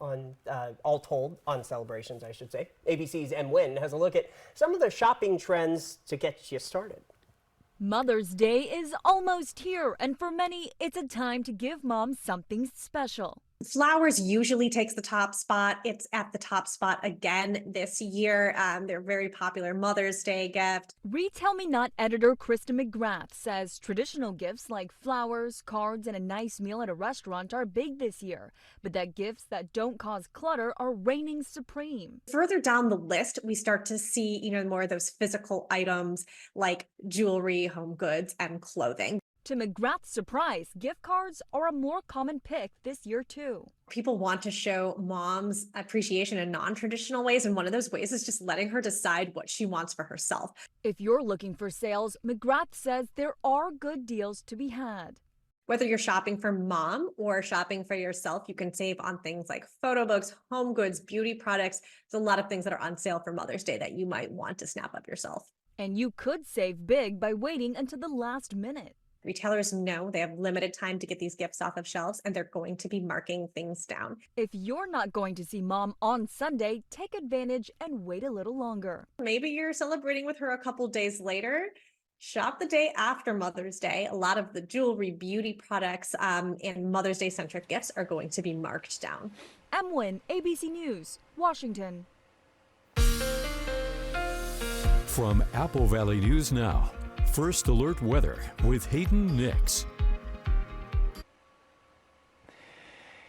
on celebrations, I should say. ABC's M. Wynn has a look at some of the shopping trends to get you started. Mother's Day is almost here, and for many, it's a time to give mom something special. Flowers usually takes the top spot. It's at the top spot again this year. They're very popular Mother's Day gift. Retail Me Not editor Krista McGrath says traditional gifts like flowers, cards, and a nice meal at a restaurant are big this year, but that gifts that don't cause clutter are reigning supreme. Further down the list, we start to see, more of those physical items like jewelry, home goods, and clothing. To McGrath's surprise, gift cards are a more common pick this year, too. People want to show mom's appreciation in non-traditional ways, and one of those ways is just letting her decide what she wants for herself. If you're looking for sales, McGrath says there are good deals to be had. Whether you're shopping for mom or shopping for yourself, you can save on things like photo books, home goods, beauty products. There's a lot of things that are on sale for Mother's Day that you might want to snap up yourself. And you could save big by waiting until the last minute. Retailers know they have limited time to get these gifts off of shelves, and they're going to be marking things down. If you're not going to see mom on Sunday, take advantage and wait a little longer. Maybe you're celebrating with her a couple days later. Shop the day after Mother's Day. A lot of the jewelry, beauty products, and Mother's Day centric gifts are going to be marked down. M. Wynn, ABC News, Washington. From Apple Valley News Now, First Alert Weather with Hayden Nix.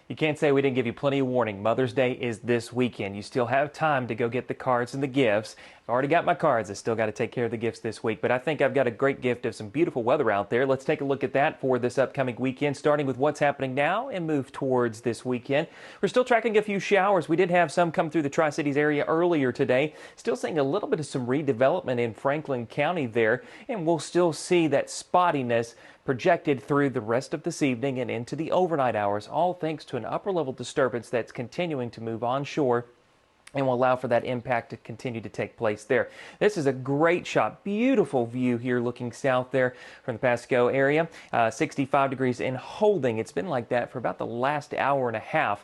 You can't say we didn't give you plenty of warning. Mother's Day is this weekend. You still have time to go get the cards and the gifts. I've already got my cards. I still got to take care of the gifts this week, but I think I've got a great gift of some beautiful weather out there. Let's take a look at that for this upcoming weekend, starting with what's happening now and move towards this weekend. We're still tracking a few showers. We did have some come through the Tri-Cities area earlier today. Still seeing a little bit of some redevelopment in Franklin County there, and we'll still see that spottiness projected through the rest of this evening and into the overnight hours, all thanks to an upper level disturbance that's continuing to move onshore and will allow for that impact to continue to take place there. This is a great shot. Beautiful view here looking south there from the Pasco area. 65 degrees and holding. It's been like that for about the last hour and a half.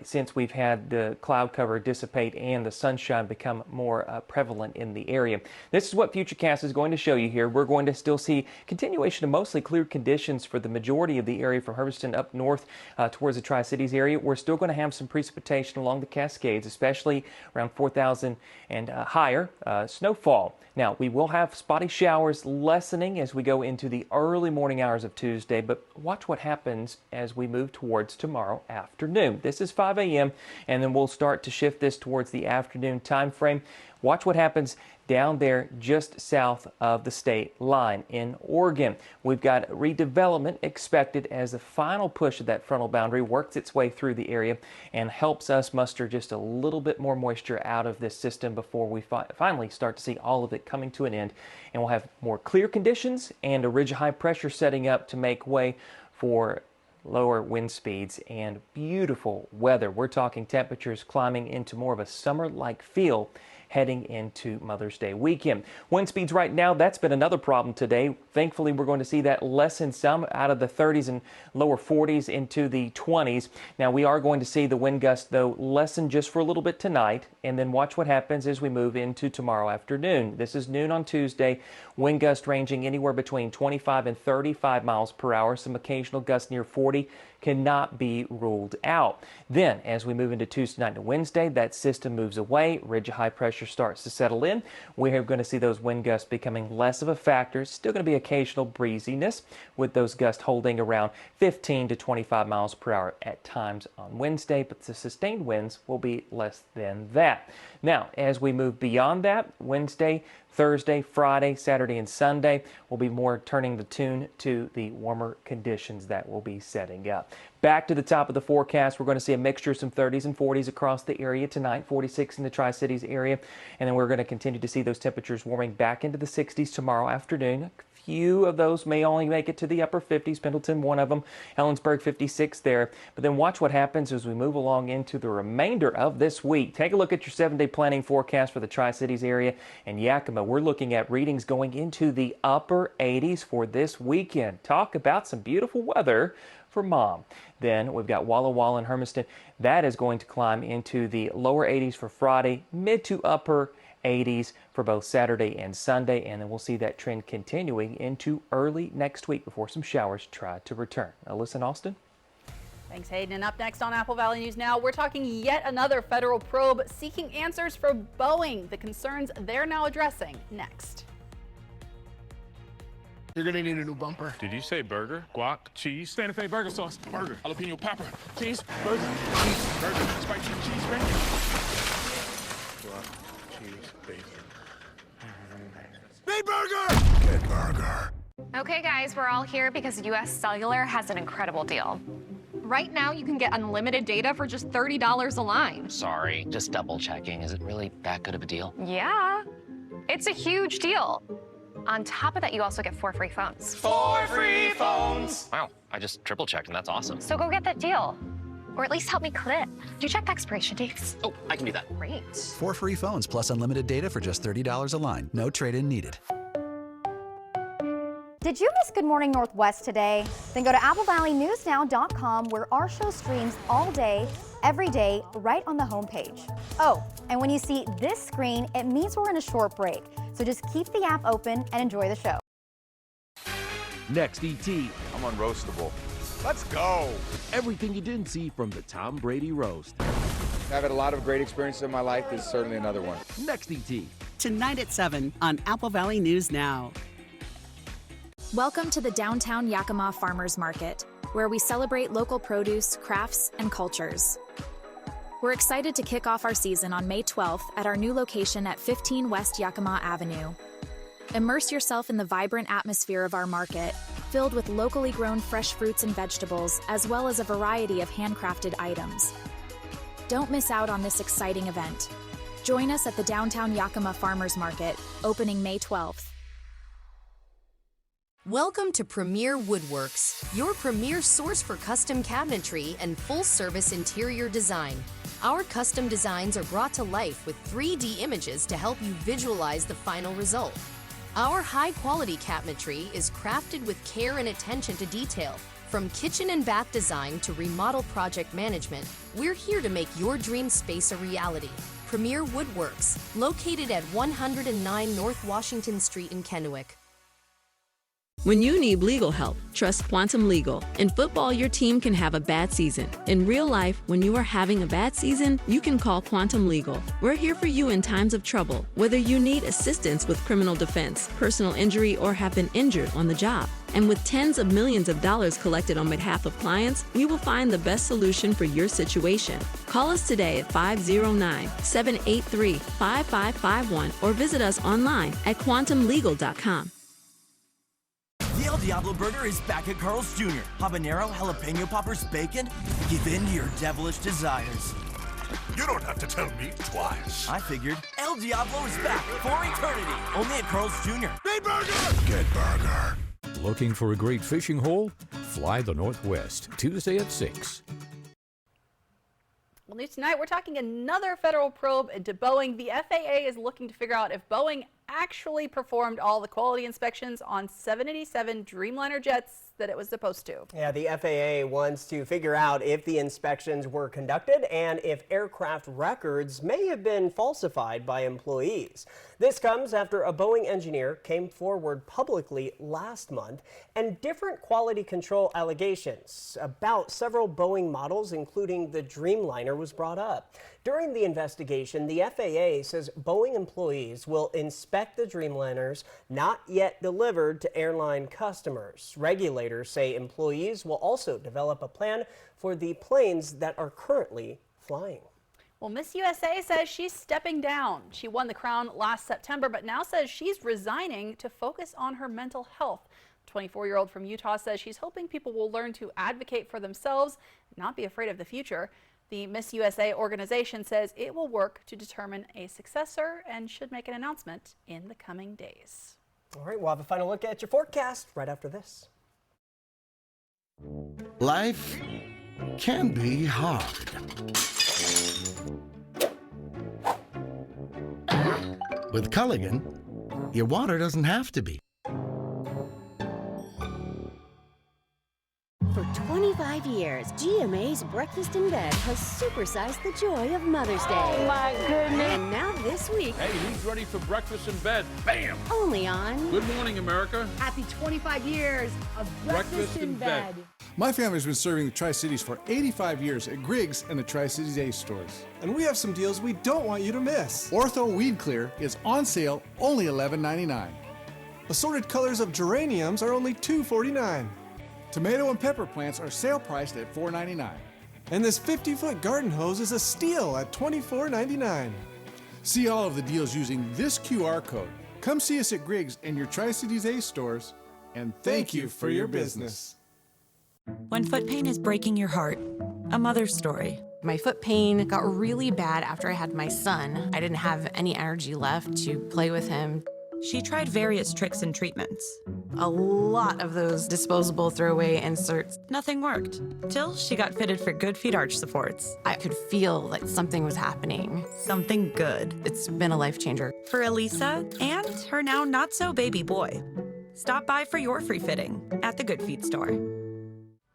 Since we've had the cloud cover dissipate and the sunshine become more prevalent in the area. This is what Futurecast is going to show you here. We're going to still see continuation of mostly clear conditions for the majority of the area from Hermiston up north towards the Tri-Cities area. We're still going to have some precipitation along the Cascades, especially around 4,000 and higher snowfall. Now, we will have spotty showers lessening as we go into the early morning hours of Tuesday, but watch what happens as we move towards tomorrow afternoon. This is 5 a.m., and then we'll start to shift this towards the afternoon time frame. Watch what happens down there just south of the state line in Oregon. We've got redevelopment expected as the final push of that frontal boundary works its way through the area and helps us muster just a little bit more moisture out of this system before we finally start to see all of it coming to an end. And we'll have more clear conditions and a ridge of high pressure setting up to make way for lower wind speeds and beautiful weather. We're talking temperatures climbing into more of a summer-like feel heading into Mother's Day weekend. Wind speeds right now, that's been another problem today. Thankfully, we're going to see that lessen some out of the 30s and lower 40s into the 20s. Now, we are going to see the wind gust, though, lessen just for a little bit tonight, and then watch what happens as we move into tomorrow afternoon. This is noon on Tuesday. Wind gust ranging anywhere between 25 and 35 miles per hour. Some occasional gusts near 40 cannot be ruled out. Then, as we move into Tuesday night to Wednesday, that system moves away. Ridge of high pressure starts to settle in. We are going to see those wind gusts becoming less of a factor. Still going to be occasional breeziness with those gusts holding around 15 to 25 miles per hour at times on Wednesday, but the sustained winds will be less than that. Now, as we move beyond that, Wednesday, Thursday, Friday, Saturday, and Sunday will be more turning the tune to the warmer conditions that will be setting up. Back to the top of the forecast, we're going to see a mixture of some 30s and 40s across the area tonight, 46 in the Tri-Cities area, and then we're going to continue to see those temperatures warming back into the 60s tomorrow afternoon. A few of those may only make it to the upper 50s. Pendleton, one of them. Ellensburg, 56 there. But then watch what happens as we move along into the remainder of this week. Take a look at your 7-day planning forecast for the Tri-Cities area and Yakima. We're looking at readings going into the upper 80s for this weekend. Talk about some beautiful weather for Mom. Then we've got Walla Walla and Hermiston. That is going to climb into the lower 80s for Friday, mid to upper 80s for both Saturday and Sunday, and then we'll see that trend continuing into early next week before some showers try to return. Alyssa and Austin. Thanks, Hayden. And up next on Apple Valley News Now, we're talking yet another federal probe seeking answers for Boeing, the concerns they're now addressing next. You're gonna need a new bumper. Did you say burger, guac, cheese, Santa Fe burger sauce, burger, jalapeno pepper, cheese, burger, cheese, burger, spicy cheese, bacon. Guac, cheese, bacon. Speed burger! Get burger. Okay guys, we're all here because US Cellular has an incredible deal. Right now you can get unlimited data for just $30 a line. Sorry, just double checking. Is it really that good of a deal? Yeah, it's a huge deal. On top of that, you also get 4 free phones. 4 free phones! Wow, I just triple checked and that's awesome. So go get that deal. Or at least help me clip. Do you check the expiration dates? Oh, I can do that. Great. 4 free phones plus unlimited data for just $30 a line. No trade-in needed. Did you miss Good Morning Northwest today? Then go to AppleValleyNewsNow.com where our show streams all day, every day, right on the homepage. Oh, and when you see this screen, it means we're in a short break. So just keep the app open and enjoy the show. Next, ET. I'm unroastable. Let's go. Everything you didn't see from the Tom Brady roast. I've had a lot of great experiences in my life. This is certainly another one. Next, ET. Tonight at 7 on Apple Valley News Now. Welcome to the downtown Yakima Farmers Market, where we celebrate local produce, crafts, and cultures. We're excited to kick off our season on May 12th at our new location at 15 West Yakima Avenue. Immerse yourself in the vibrant atmosphere of our market, filled with locally grown fresh fruits and vegetables, as well as a variety of handcrafted items. Don't miss out on this exciting event. Join us at the downtown Yakima Farmers Market, opening May 12th. Welcome to Premier Woodworks, your premier source for custom cabinetry and full-service interior design. Our custom designs are brought to life with 3D images to help you visualize the final result. Our high-quality cabinetry is crafted with care and attention to detail. From kitchen and bath design to remodel project management, we're here to make your dream space a reality. Premier Woodworks, located at 109 North Washington Street in Kennewick. When you need legal help, trust Quantum Legal. In football, your team can have a bad season. In real life, when you are having a bad season, you can call Quantum Legal. We're here for you in times of trouble, whether you need assistance with criminal defense, personal injury, or have been injured on the job. And with tens of millions of dollars collected on behalf of clients, we will find the best solution for your situation. Call us today at 509-783-5551 or visit us online at quantumlegal.com. The El Diablo Burger is back at Carl's Jr. Habanero, jalapeno poppers, bacon. Give in to your devilish desires. You don't have to tell me twice. I figured El Diablo is back for eternity. Only at Carl's Jr. Speed burger! Get burger. Looking for a great fishing hole? Fly the Northwest, Tuesday at 6. Well, news tonight, we're talking another federal probe into Boeing. The FAA is looking to figure out if Boeing actually performed all the quality inspections on 787 Dreamliner jets that it was supposed to. Yeah, the FAA wants to figure out if the inspections were conducted and if aircraft records may have been falsified by employees. This comes after a Boeing engineer came forward publicly last month and different quality control allegations about several Boeing models, including the Dreamliner, was brought up. During the investigation, the FAA says Boeing employees will inspect the Dreamliners not yet delivered to airline customers. Regulators say employees will also develop a plan for the planes that are currently flying. Well, Miss USA says she's stepping down. She won the crown last September, but now says she's resigning to focus on her mental health. 24-year-old from Utah says she's hoping people will learn to advocate for themselves, not be afraid of the future. The Miss USA organization says it will work to determine a successor and should make an announcement in the coming days. All right, we'll have a final look at your forecast right after this. Life can be hard. With Culligan, your water doesn't have to be. For 25 years, GMA's Breakfast in Bed has supersized the joy of Mother's Day. Oh my goodness. And now this week, Hey, who's ready for breakfast in bed? Bam! only on Good morning, America. Happy 25 years of Breakfast in bed. My family's been serving the Tri-Cities for 85 years at Griggs and the Tri-Cities Ace stores. And we have some deals we don't want you to miss. Ortho Weed Clear is on sale only $11.99. Assorted colors of geraniums are only $2.49. Tomato and pepper plants are sale priced at $4.99. And this 50-foot garden hose is a steal at $24.99. See all of the deals using this QR code. Come see us at Griggs and your Tri-Cities Ace stores. And thank you for your business. When foot pain is breaking your heart, a mother's story. My foot pain got really bad after I had my son. I didn't have any energy left to play with him. She tried various tricks and treatments. A lot of those disposable throwaway inserts. Nothing worked, till she got fitted for Good Feet arch supports. I could feel like something was happening. Something good. It's been a life changer. For Elisa and her now not-so-baby boy. Stop by for your free fitting at the Good Feet store.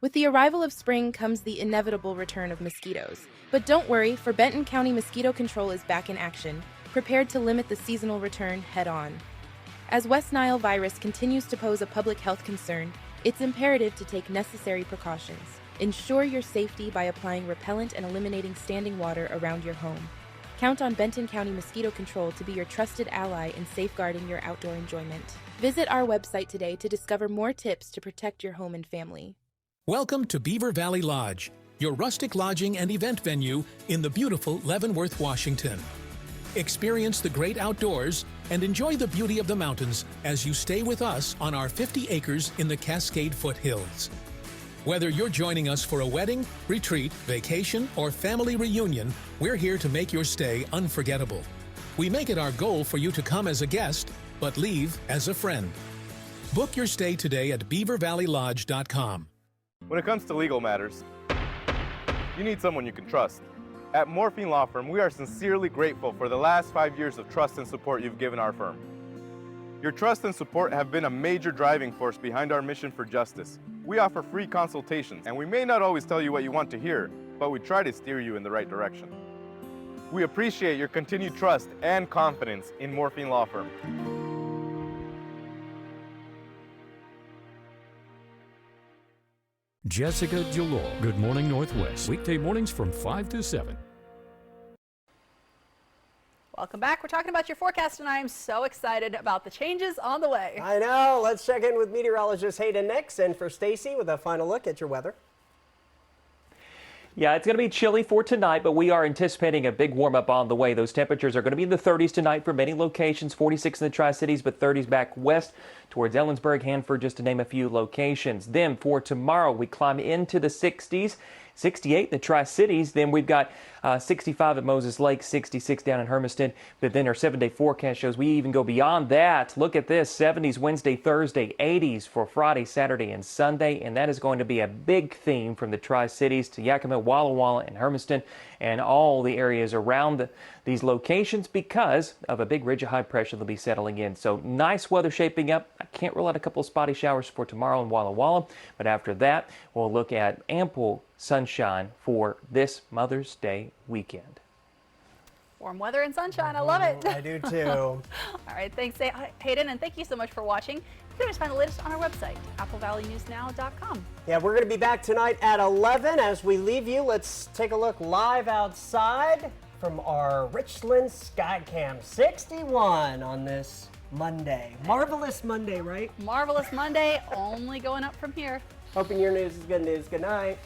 With the arrival of spring comes the inevitable return of mosquitoes. But don't worry, for Benton County Mosquito Control is back in action, prepared to limit the seasonal return head-on. As West Nile virus continues to pose a public health concern, it's imperative to take necessary precautions. Ensure your safety by applying repellent and eliminating standing water around your home. Count on Benton County Mosquito Control to be your trusted ally in safeguarding your outdoor enjoyment. Visit our website today to discover more tips to protect your home and family. Welcome to Beaver Valley Lodge, your rustic lodging and event venue in the beautiful Leavenworth, Washington. Experience the great outdoors and enjoy the beauty of the mountains as you stay with us on our 50 acres in the Cascade Foothills. Whether you're joining us for a wedding, retreat, vacation, or family reunion, we're here to make your stay unforgettable. We make it our goal for you to come as a guest, but leave as a friend. Book your stay today at beavervalleylodge.com. When it comes to legal matters, you need someone you can trust. At Morphine Law Firm, we are sincerely grateful for the last 5 years of trust and support you've given our firm. Your trust and support have been a major driving force behind our mission for justice. We offer free consultations, and we may not always tell you what you want to hear, but we try to steer you in the right direction. We appreciate your continued trust and confidence in Morphine Law Firm. Jessica Jalor, Good Morning Northwest. Weekday mornings from 5 to 7. Welcome back. We're talking about your forecast, and I am so excited about the changes on the way. I know. Let's check in with meteorologist Hayden next, and for Stacy with a final look at your weather. Yeah, it's going to be chilly for tonight, but we are anticipating a big warm-up on the way. Those temperatures are going to be in the 30s tonight for many locations, 46 in the Tri-Cities, but 30s back west towards Ellensburg, Hanford, just to name a few locations. Then for tomorrow, we climb into the 60s. 68 in the Tri-Cities. Then we've got 65 at Moses Lake, 66 down in Hermiston. But then our 7-day forecast shows we even go beyond that. Look at this, 70s Wednesday, Thursday, 80s for Friday, Saturday, and Sunday. And that is going to be a big theme from the Tri-Cities to Yakima, Walla Walla, and Hermiston, and all the areas around these locations because of a big ridge of high pressure that'll be settling in. So nice weather shaping up. I can't rule out a couple of spotty showers for tomorrow in Walla Walla, but after that, we'll look at ample sunshine for this Mother's Day weekend. Warm weather and sunshine. I love it. I do too. All right. Thanks, Hayden, and thank you so much for watching. You can always find the latest on our website, applevalleyNewsNow.com. Yeah, we're going to be back tonight at 11. As we leave you, let's take a look live outside from our Richland Skycam 61 on this Monday. Marvelous Monday, right? Marvelous Monday, only going up from here. Hoping your news is good news. Good night.